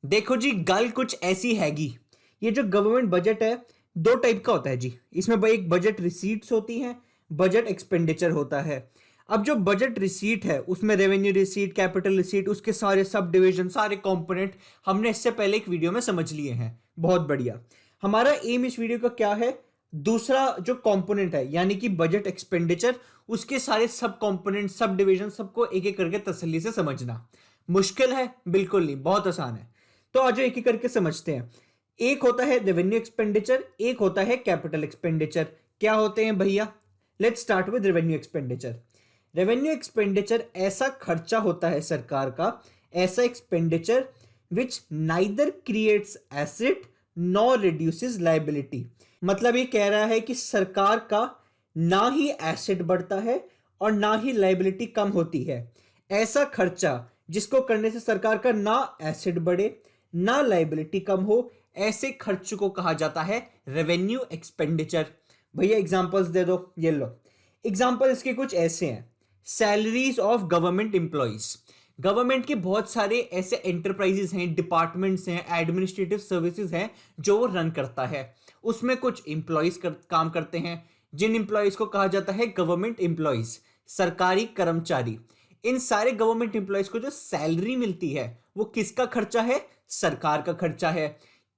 देखो जी, गल कुछ ऐसी हैगी। ये जो गवर्नमेंट बजट है, दो टाइप का होता है जी। इसमें भाई एक बजट रिसीट्स होती हैं, बजट एक्सपेंडिचर होता है। अब जो बजट रिसीट है उसमें रेवेन्यू रिसीट, कैपिटल रिसीट, उसके सारे सब डिविजन, सारे कंपोनेंट हमने इससे पहले एक वीडियो में समझ लिए हैं। बहुत बढ़िया। हमारा एम इस वीडियो का क्या है? दूसरा जो कंपोनेंट है यानी कि बजट एक्सपेंडिचर, उसके सारे सब कंपोनेंट, सब डिविजन, सबको एक एक करके तसल्ली से समझना। मुश्किल है? बिल्कुल नहीं, बहुत आसान है। तो आज एक एक करके समझते हैं। एक होता है रेवेन्यू एक्सपेंडिचर, एक होता है कैपिटल एक्सपेंडिचर। क्या होते हैं भैया? Let's start with revenue expenditure. Revenue expenditure ऐसा खर्चा होता है सरकार का, ऐसा expenditure which neither creates asset nor reduces liability. मतलब ये कह रहा है कि सरकार का ना ही एसेट बढ़ता है और ना ही लायबिलिटी कम होती है। ऐसा खर्चा जिसको करने से सरकार का ना एसेट बढ़े ना लायबिलिटी कम हो, ऐसे खर्च को कहा जाता है रेवेन्यू एक्सपेंडिचर। भैया एग्जांपल्स दे दो। ये लो एग्जांपल, इसके कुछ ऐसे हैं। Salaries of government employees. Government के बहुत सारे ऐसे एंटरप्राइजेस हैं, डिपार्टमेंट्स हैं, एडमिनिस्ट्रेटिव सर्विसेज हैं जो वो रन करता है। उसमें कुछ एम्प्लॉइज काम करते हैं, जिन एम्प्लॉइज को कहा जाता है गवर्नमेंट एम्प्लॉइज, सरकारी कर्मचारी। इन सारे गवर्नमेंट एम्प्लॉइज को जो सैलरी मिलती है वो किसका खर्चा है? सरकार का खर्चा है।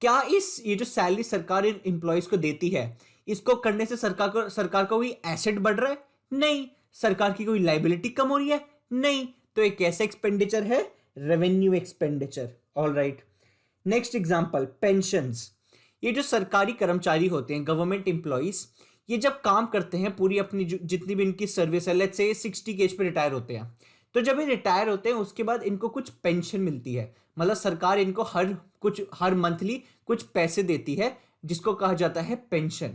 क्या ये जो सैलरी सरकार इन एम्प्लॉइज को देती है, इसको करने से सरकार का कोई एसेट बढ़ रहा है? नहीं। सरकार की कोई लायबिलिटी कम हो रही है? नहीं। तो एक कैसा एक्सपेंडिचर है? Revenue expenditure. All right. Next example, pensions. ये जो सरकारी कर्मचारी होते हैं, गवर्नमेंट एम्प्लॉइज, ये जब काम करते हैं पूरी अपनी जितनी भी इनकी सर्विस है, लेट्स से 60 की एज पे रिटायर होते हैं, तो जब ये रिटायर होते हैं उसके बाद इनको कुछ पेंशन मिलती है। मतलब सरकार इनको हर मंथली कुछ पैसे देती है जिसको कहा जाता है पेंशन।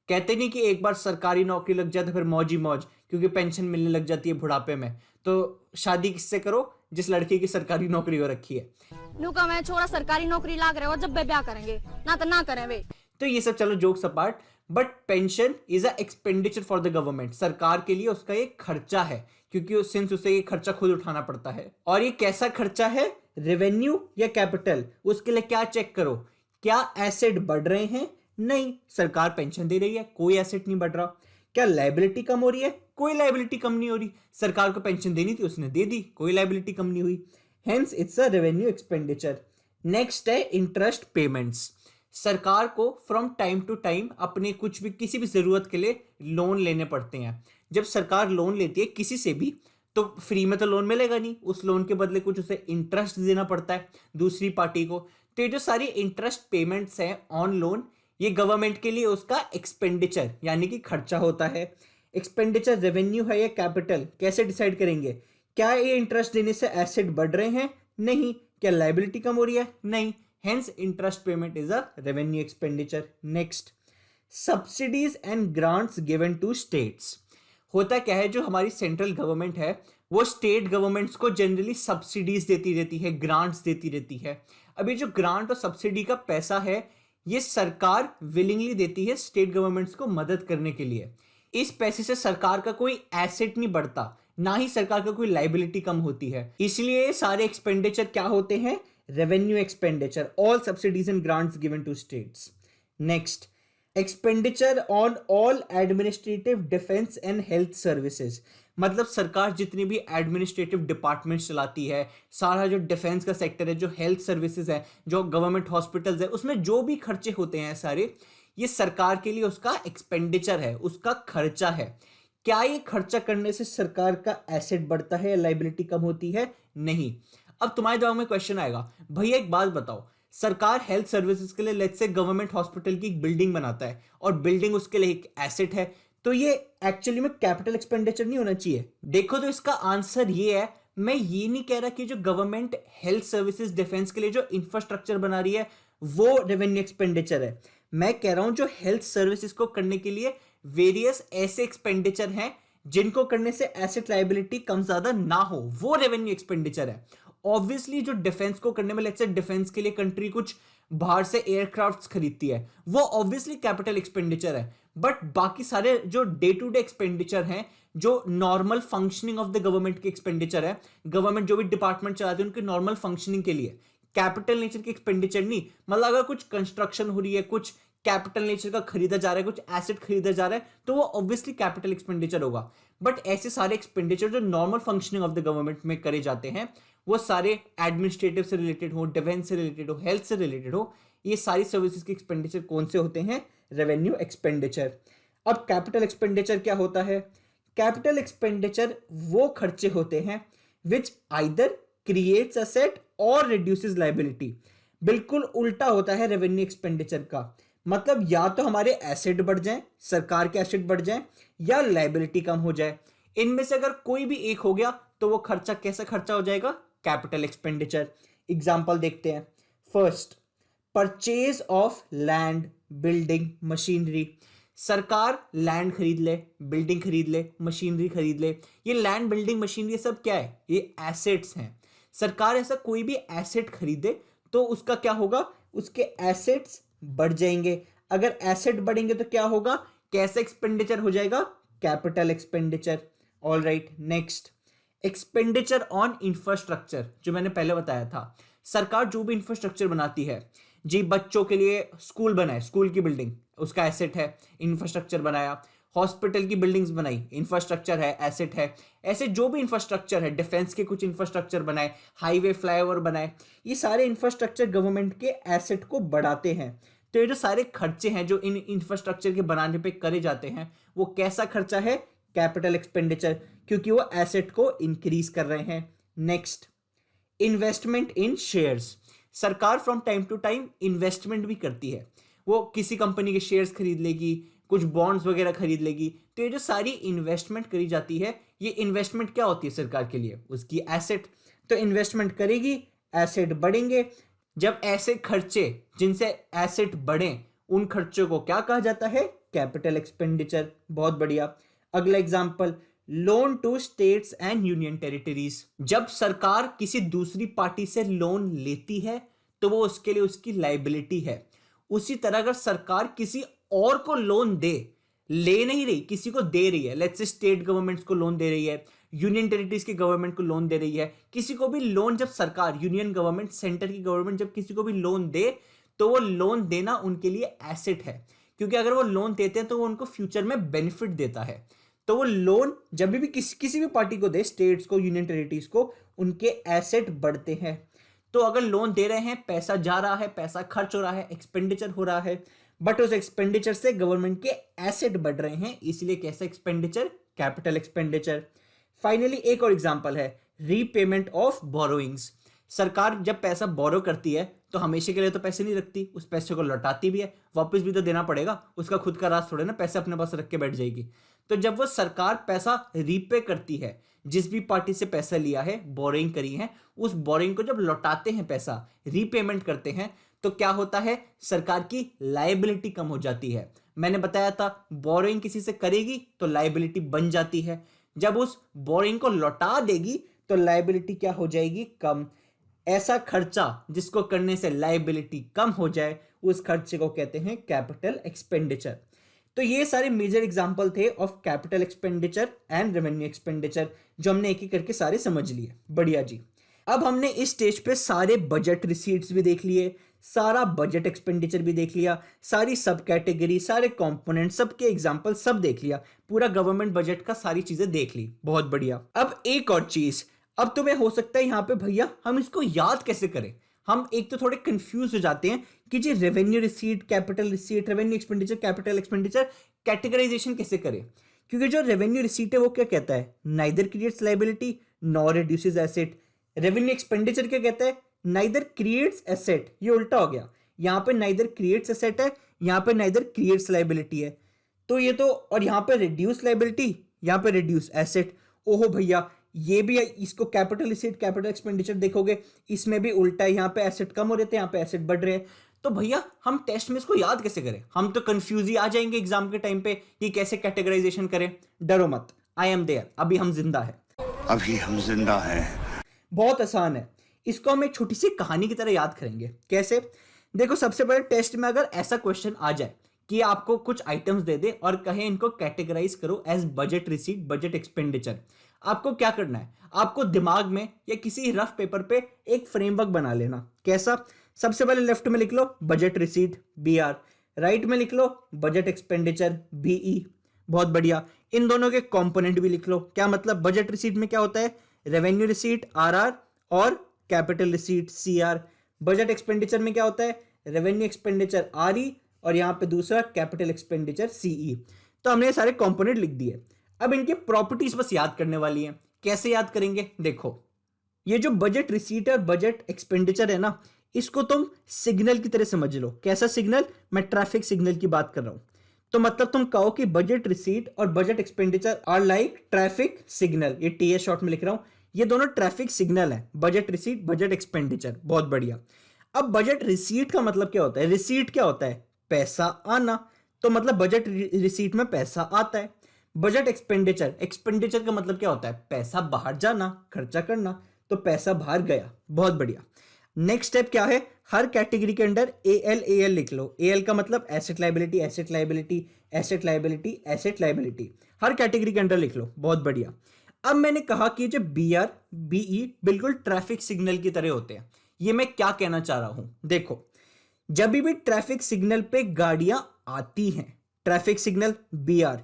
कहते नहीं कि एक बार सरकारी नौकरी लग जाए तो फिर मौज ही मौज, क्योंकि पेंशन मिलने लग जाती है बुढ़ापे में। तो शादी किससे करो? जिस लड़के की सरकारी नौकरी हो रखी है। नु का मैं छोरा सरकारी नौकरी लाग रहे हो, जब वे ब्याह करेंगे ना तो ना करें वे। तो ये सब चलो jokes apart, but pension is a expenditure for the government. सरकार के लिए उसका एक खर्चा है, क्योंकि सिंस उसे ये खर्चा खुद उठाना पड़ता है। और ये कैसा खर्चा है? रेवेन्यू या कैपिटल? उसके लिए क्या चेक करो? क्या एसेट बढ़ रहे हैं? नहीं। सरकार पेंशन दे रही है, कोई एसेट नहीं बढ़ रहा। क्या लायबिलिटी कम हो रही है? कोई लायबिलिटी कम नहीं हो रही। सरकार को पेंशन देनी थी, उसने दे दी, कोई लायबिलिटी कम नहीं हुई। Hence it's a revenue expenditure. Next है इंटरेस्ट पेमेंट्स। सरकार को फ्रॉम टाइम टू टाइम अपने कुछ भी किसी भी जरूरत के लिए लोन लेने पड़ते हैं। जब सरकार लोन लेती है किसी से भी, तो फ्री में तो लोन मिलेगा नहीं, उस लोन के बदले कुछ उसे इंटरेस्ट देना पड़ता है दूसरी पार्टी को। तो ये जो सारी इंटरेस्ट पेमेंट्स हैं ऑन लोन, ये गवर्नमेंट के लिए उसका एक्सपेंडिचर यानी कि खर्चा होता है। एक्सपेंडिचर रेवेन्यू है या कैपिटल, कैसे डिसाइड करेंगे? क्या ये इंटरेस्ट देने से एसेट बढ़ रहे हैं? नहीं। क्या लायबिलिटी कम हो रही है? नहीं। Hence, interest payment is a revenue expenditure. Next, subsidies and grants given to states. होता क्या है, जो हमारी सेंट्रल गवर्नमेंट है वो स्टेट गवर्नमेंट्स को जनरली सब्सिडीज देती रहती है, ग्रांट्स देती रहती है। अभी जो ग्रांट और सब्सिडी का पैसा है ये सरकार विलिंगली देती है स्टेट गवर्नमेंट्स को मदद करने के लिए। इस पैसे से सरकार का कोई एसेट नहीं बढ़ता, ना ही सरकार का कोई लायबिलिटी कम होती है। इसलिए सारे एक्सपेंडिचर क्या होते हैं? Revenue expenditure. All subsidies and grants given to states. Next, expenditure on all administrative, defence and health services. मतलब सरकार जितनी भी एडमिनिस्ट्रेटिव डिपार्टमेंट्स चलाती है, सारा जो डिफेंस का सेक्टर है, जो हेल्थ सर्विसेज है, जो गवर्नमेंट हॉस्पिटल्स है, उसमें जो भी खर्चे होते हैं सारे, ये सरकार के लिए उसका एक्सपेंडिचर है, उसका खर्चा है। क्या ये खर्चा करने से सरकार का एसेट बढ़ता है या लायबिलिटी कम होती है? नहीं। अब तुम्हारे दिमाग में क्वेश्चन आएगा, भैया एक बात बताओ, सरकार हेल्थ सर्विसेज के लिए लेट्स से गवर्नमेंट हॉस्पिटल की एक बिल्डिंग बनाता है और बिल्डिंग उसके लिए एक एसेट है, तो ये एक्चुअली में कैपिटल एक्सपेंडिचर नहीं होना चाहिए? देखो तो इसका आंसर ये है। मैं ये नहीं कह रहा कि जो गवर्नमेंट हेल्थ सर्विसेज, डिफेंस के लिए जो इंफ्रास्ट्रक्चर बना रही है वो रेवेन्यू एक्सपेंडिचर है। मैं कह रहा हूं जो हेल्थ सर्विसेज को करने के लिए वेरियस ऐसे एक्सपेंडिचर हैं जिनको करने से एसेट लायबिलिटी कम ज्यादा ना हो, वो रेवेन्यू एक्सपेंडिचर है। ऑब्वियसली जो डिफेंस को करने में, लेट्स से डिफेंस के लिए कंट्री कुछ बाहर से एयरक्राफ्ट्स खरीदती है, वो ऑब्वियसली कैपिटल एक्सपेंडिचर है। बट बाकी सारे जो डे टू डे एक्सपेंडिचर हैं, जो normal functioning of the government के एक्सपेंडिचर है, गवर्नमेंट जो भी डिपार्टमेंट चलाती है उनके नॉर्मल फंक्शनिंग के लिए, कैपिटल नेचर की एक्सपेंडिचर नहीं, मतलब अगर कुछ कंस्ट्रक्शन हो रही है, कुछ कैपिटल नेचर का खरीदा जा रहा है, कुछ एसेट खरीदा जा रहा है, तो वो ऑब्वियसली कैपिटल एक्सपेंडिचर होगा। बट ऐसे सारे एक्सपेंडिचर जो normal functioning of the government में करे जाते हैं, वो सारे एडमिनिस्ट्रेटिव से रिलेटेड हो, डिफेंस से रिलेटेड हो, हेल्थ से रिलेटेड हो, ये सारी सर्विसेज के एक्सपेंडिचर कौन से होते हैं? Revenue expenditure. अब कैपिटल एक्सपेंडिचर क्या होता है? कैपिटल एक्सपेंडिचर वो खर्चे होते हैं विच आइदर क्रिएट्स असेट और रिड्यूसेस लायबिलिटी। बिल्कुल उल्टा होता है रेवेन्यू एक्सपेंडिचर का, मतलब या तो हमारे एसेट बढ़ जाएं, सरकार के एसेट बढ़ जाएं, या लायबिलिटी कम हो जाए। इनमें से अगर कोई भी एक हो गया तो वो खर्चा कैसा खर्चा हो जाएगा? Capital expenditure. एग्जांपल देखते हैं। First, purchase of land, building, machinery. सरकार लैंड खरीद ले, बिल्डिंग खरीद ले, मशीनरी खरीद ले। ये लैंड, बिल्डिंग, मशीनरी, ये सब क्या है? ये एसेट्स हैं। सरकार ऐसा कोई भी एसेट खरीदे तो उसका क्या होगा? उसके एसेट्स बढ़ जाएंगे। अगर एसेट बढ़ेंगे तो क्या होगा? कैसा एक्सपेंडिचर हो जाएगा? Capital expenditure. All right, next, expenditure on infrastructure, जो मैंने पहले बताया था। सरकार जो भी इंफ्रास्ट्रक्चर बनाती है जी, बच्चों के लिए स्कूल बनाए, स्कूल की बिल्डिंग उसका एसेट है, इंफ्रास्ट्रक्चर बनाया। हॉस्पिटल की बिल्डिंग्स बनाई, इंफ्रास्ट्रक्चर है, एसेट है। ऐसे जो भी इंफ्रास्ट्रक्चर है, डिफेंस के कुछ इंफ्रास्ट्रक्चर बनाए, हाईवे, फ्लाईओवर बनाए, ये सारे इंफ्रास्ट्रक्चर गवर्नमेंट के एसेट को बढ़ाते हैं। तो ये जो सारे खर्चे हैं जो इन इंफ्रास्ट्रक्चर के बनाने पे करे जाते हैं, वो कैसा खर्चा है? कैपिटल एक्सपेंडिचर, क्योंकि वो एसेट को इंक्रीज कर रहे हैं। Next, investment in shares. सरकार from time to time investment भी करती है, वो किसी कंपनी के शेयर्स खरीद लेगी, कुछ बॉन्ड्स वगैरह खरीद लेगी। तो ये जो सारी इन्वेस्टमेंट करी जाती है, ये इन्वेस्टमेंट क्या होती है सरकार के लिए? उसकी एसेट। तो इन्वेस्टमेंट करेगी, एसेट बढ़ेंगे। जब ऐसे खर्चे जिनसे एसेट बढ़े, उन खर्चों को क्या कहा जाता है? Capital expenditure. बहुत बढ़िया। अगला example, loan to states and union territories. जब सरकार किसी दूसरी पार्टी से लोन लेती है तो वो उसके लिए उसकी लायबिलिटी है। उसी तरह अगर सरकार किसी और को लोन दे, ले नहीं रही, किसी को दे रही है, लेट्स से स्टेट गवर्नमेंट्स को लोन दे रही है, यूनियन टेरिटरीज की गवर्नमेंट को लोन दे रही है, किसी को भी लोन, जब सरकार, यूनियन गवर्नमेंट, सेंटर की गवर्नमेंट जब किसी को भी लोन दे, तो वो लोन देना उनके लिए एसेट है, क्योंकि अगर वो लोन देते हैं तो वो उनको फ्यूचर में बेनिफिट देता है। तो वो लोन जब भी किसी भी पार्टी को दे, स्टेट्स को, यूनियन टेरिटरीज को, उनके एसेट बढ़ते हैं। तो अगर लोन दे रहे हैं, पैसा जा रहा है, पैसा खर्च हो रहा है, एक्सपेंडिचर हो रहा है, बट उस एक्सपेंडिचर से गवर्नमेंट के एसेट बढ़ रहे हैं, इसलिए कैसा एक्सपेंडिचर? Capital expenditure. फाइनली एक और एग्जांपल है, रीपेमेंट ऑफ बोरोइंग्स। सरकार जब पैसा बोरो करती है तो हमेशा के लिए तो पैसे नहीं रखती, उस पैसे को लौटाती भी है, वापस भी तो देना पड़ेगा, उसका खुद का राज थोड़े ना पैसे अपने पास रख के बैठ जाएगी। तो जब वो सरकार पैसा रीपे करती है, जिस भी पार्टी से पैसा लिया है, बोरिंग करी है, उस बोरिंग को जब लौटाते हैं, पैसा रीपेमेंट करते हैं, तो क्या होता है? सरकार की लायबिलिटी कम हो जाती है। मैंने बताया था बोरिंग किसी से करेगी तो लायबिलिटी बन जाती है, जब उस बोरिंग को लौटा देगी तो लायबिलिटी क्या हो जाएगी? कम। ऐसा खर्चा जिसको करने से लायबिलिटी कम हो जाए, उस खर्चे को कहते हैं कैपिटल एक्सपेंडिचर। तो ये सारे मेजर एग्जांपल थे of capital expenditure and revenue expenditure, जो हमने एक एक करके सारे समझ लिए। बढ़िया जी। अब हमने इस स्टेज पे सारे बजट रिसीट्स भी देख लिए, सारा बजट एक्सपेंडिचर भी देख लिया, सारी सब कैटेगरी, सारे कंपोनेंट, सबके एग्जांपल सब देख लिया, पूरा गवर्नमेंट बजट का सारी चीजें देख ली। बहुत बढ़िया। अब एक और चीज, अब तुम्हें हो सकता है यहाँ पे भैया हम इसको याद कैसे करें? हम एक तो थोड़े कंफ्यूज हो जाते हैं कि जी revenue receipt, capital receipt, revenue expenditure, capital expenditure, categorisation कैसे करें? क्योंकि जो रेवेन्यू रिसीट है वो क्या कहता है? Neither creates liability nor reduces asset. Revenue expenditure क्या कहता है? Neither creates asset. ये उल्टा हो गया, यहाँ पे नाइदर क्रिएट्स एसेट है, यहाँ पे नाइदर क्रिएट्स लायबिलिटी है। तो ये तो, और यहाँ पे रिड्यूस लायबिलिटी, यहाँ पे रिड्यूस एसेट। ओहो भैया, ये भी है, इसको कैपिटल रिसीट, कैपिटल एक्सपेंडिचर देखोगे, इसमें भी उल्टा है, यहाँ पे एसेट कम हो रहे थे, यहाँ पे एसेट बढ़ रहे हैं। तो भैया हम टेस्ट में इसको याद कैसे करें? हम तो कंफ्यूज ही आ जाएंगे एग्जाम के टाइम पे कि कैसे कैटेगराइजेशन करें। डरो मत, आई एम देयर, अभी हम जिंदा है, अभी हम जिंदा हैं। बहुत आसान है। इसको हम एक छोटी सी कहानी की तरह याद करेंगे। कैसे? देखो, सबसे पहले टेस्ट में अगर ऐसा क्वेश्चन आ जाए कि आपको कुछ आइटम्स दे दे और कहे इनको कैटेगराइज करो as budget receipt, budget expenditure. आपको क्या करना है, आपको दिमाग में या किसी रफ पेपर पे एक फ्रेमवर्क बना लेना। कैसा? सबसे पहले लेफ्ट में लिख low budget receipt BR, right में लिख लो बजट एक्सपेंडिचर BE। बहुत बढ़िया। इन दोनों के कंपोनेंट भी लिख लो। क्या मतलब? बजट रिसीट में क्या होता है? रेवेन्यू रिसीट RR और capital receipt CR। Budget expenditure में क्या होता है? रेवेन्यू एक्सपेंडिचर RE और यहां पे दूसरा कैपिटल एक्सपेंडिचर CE। तो हमने ये सारे कंपोनेंट लिख दिए। अब इनके प्रॉपर्टीज बस याद करने वाली है। कैसे याद करेंगे? देखो, ये जो बजट रिसीट और बजट एक्सपेंडिचर है ना, इसको तुम सिग्नल की तरह समझ लो। कैसा सिग्नल? मैं ट्रैफिक सिग्नल की बात कर रहा हूं। तो मतलब तुम कहो कि बजट रिसीट और budget expenditure are like traffic signal. ये TS शॉर्ट में लिख रहा हूं, ये दोनों ट्रैफिक सिग्नल है, बजट रिसीट बजट एक्सपेंडिचर। बहुत बढ़िया। अब बजट रिसीट का मतलब क्या होता है? रिसीट क्या होता है? पैसा आना। तो मतलब बजट रिसीट में पैसा आता है। बजट एक्सपेंडिचर, एक्सपेंडिचर का मतलब क्या होता है? पैसा बाहर जाना, खर्चा करना। तो पैसा बाहर गया। बहुत बढ़िया। नेक्स्ट स्टेप क्या है? हर कैटेगरी के अंदर AL लिख लो। AL का मतलब asset liability, asset liability, asset liability, asset liability. हर कैटेगरी के अंदर लिख लो। बहुत बढ़िया। अब मैंने कहा कि जो BR BE बिल्कुल ट्रैफिक सिग्नल की तरह होते हैं। ये मैं क्या कहना चाह रहा हूं? देखो, जब भी ट्रैफिक सिग्नल पे गाड़ियां आती हैं, ट्रैफिक सिग्नल BR,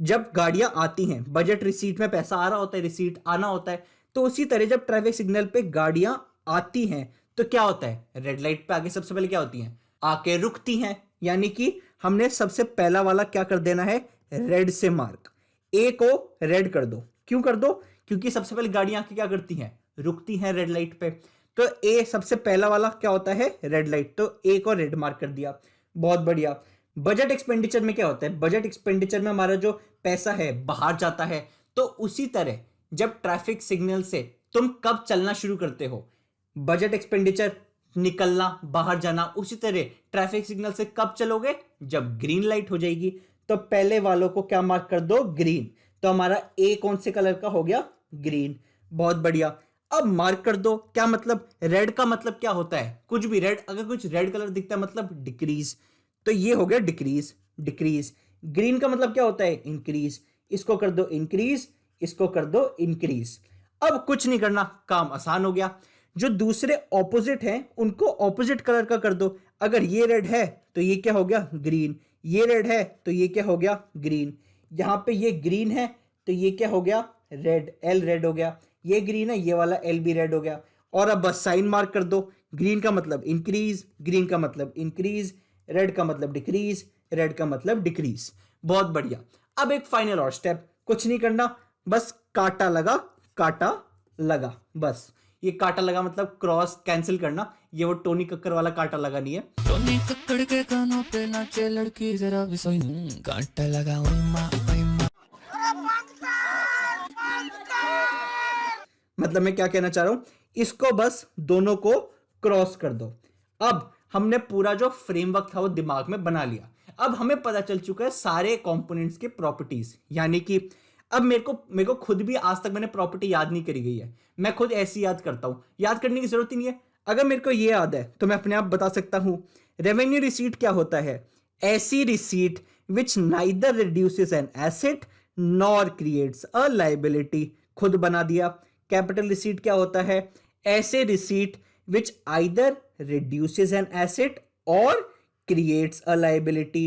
जब गाड़ियां आती हैं, बजट रिसीट में पैसा आ रहा होता है, रिसीट आना होता है। तो उसी तरह जब ट्रैफिक सिग्नल पे गाड़ियां आती हैं तो क्या होता है? रेड लाइट पे आके सबसे पहले क्या होती हैं? आके रुकती हैं। यानी कि हमने सबसे पहला वाला क्या कर देना है? रेड से मार्क। A को रेड कर दो। क्यों कर दो? क्योंकि सबसे पहले गाड़ियां आके क्या करती हैं? रुकती हैं रेड लाइट पे। तो A सबसे पहला वाला क्या होता है? Red light. तो A को रेड मार्क कर दिया। बहुत बढ़िया। बजट एक्सपेंडिचर में क्या होता है? बजट एक्सपेंडिचर में हमारा जो पैसा है बाहर जाता है। तो उसी तरह जब ट्रैफिक सिग्नल से तुम कब चलना शुरू करते हो? बजट एक्सपेंडिचर निकलना, बाहर जाना। उसी तरह ट्रैफिक सिग्नल से कब चलोगे? जब ग्रीन लाइट हो जाएगी। तो पहले वालों को क्या मार्क कर दो? ग्रीन। तो हमारा A कौन से कलर का हो गया? ग्रीन। बहुत बढ़िया। अब मार्क कर दो। क्या मतलब? रेड का मतलब क्या होता है? कुछ भी रेड, अगर कुछ रेड कलर दिखता है मतलब डिक्रीज। तो ये हो गया डिक्रीज, डिक्रीज। ग्रीन का मतलब क्या होता है? इंक्रीज। इसको कर दो इंक्रीज, इसको कर दो इंक्रीज। अब कुछ नहीं करना, काम आसान हो गया। जो दूसरे ऑपोजिट हैं उनको ऑपोजिट कलर का कर दो। अगर ये रेड है तो ये क्या हो गया? ग्रीन। ये रेड है तो ये क्या हो गया? ग्रीन। यहां पे ये ग्रीन है तो ये क्या हो गया? रेड। L रेड हो गया। ये ग्रीन है, ये वाला L भी रेड हो गया। और अब बस साइन मार्क कर दो। ग्रीन का मतलब इंक्रीज, ग्रीन का मतलब इंक्रीज, रेड का मतलब डिक्रीज, रेड का मतलब डिक्रीज। बहुत बढ़िया। अब एक फाइनल और स्टेप, कुछ नहीं करना, बस काटा लगा, काटा लगा। बस ये काटा लगा मतलब क्रॉस कैंसिल करना। ये वो टोनी कक्कर वाला काटा लगा नहीं है। टोनी कक्कड़ के कानों पे नाचे लड़की जरा भी सोई कांटा लगा ओए माँ ओए माँ। मतलब मैं क्या कहना चाह रहा हूं, इसको बस दोनों को क्रॉस कर दो। अब हमने पूरा जो फ्रेमवर्क था वो दिमाग में बना लिया। अब हमें पता चल चुका है सारे कंपोनेंट्स के प्रॉपर्टीज। यानी कि अब मेरे को खुद भी आज तक मैंने प्रॉपर्टी याद नहीं करी गई है। मैं खुद ऐसी याद करता हूं, याद करने की जरूरत ही नहीं है। अगर मेरे को ये याद है तो मैं अपने आप बता सकता हूं। रेवेन्यू रिसीट क्या होता है? ऐसी receipt which neither reduces an asset nor creates a liability. खुद बना दिया। कैपिटल रिसीट क्या होता है? ऐसे receipt which either reduces an asset और creates a liability.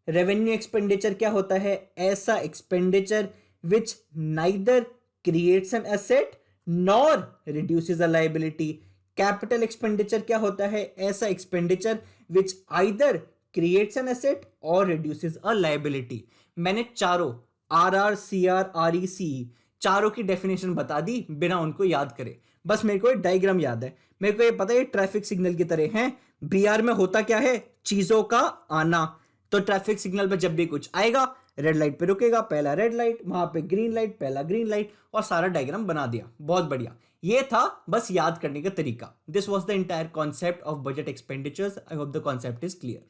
Revenue expenditure क्या होता है? ऐसा expenditure which neither creates an asset nor reduces a liability. Capital expenditure क्या होता है? ऐसा expenditure which either creates an asset और रिड्यूसेस अ लायबिलिटी। मैंने चारों RR CR RE CE चारों की डेफिनेशन बता दी बिना उनको याद करे। बस मेरे को एक डायग्राम याद है, मेरे को ये पता है ट्रैफिक सिग्नल की तरह है। BR में होता क्या है? चीजों का आना। तो ट्रैफिक सिग्नल पे जब भी कुछ आएगा रेड लाइट पे रुकेगा, पहला रेड लाइट, वहां पे ग्रीन लाइट, पहला ग्रीन लाइट, और सारा डायग्राम बना दिया। बहुत बढ़िया। ये था बस याद करने का तरीका। This was the entire concept of budget expenditures. I hope the concept is clear.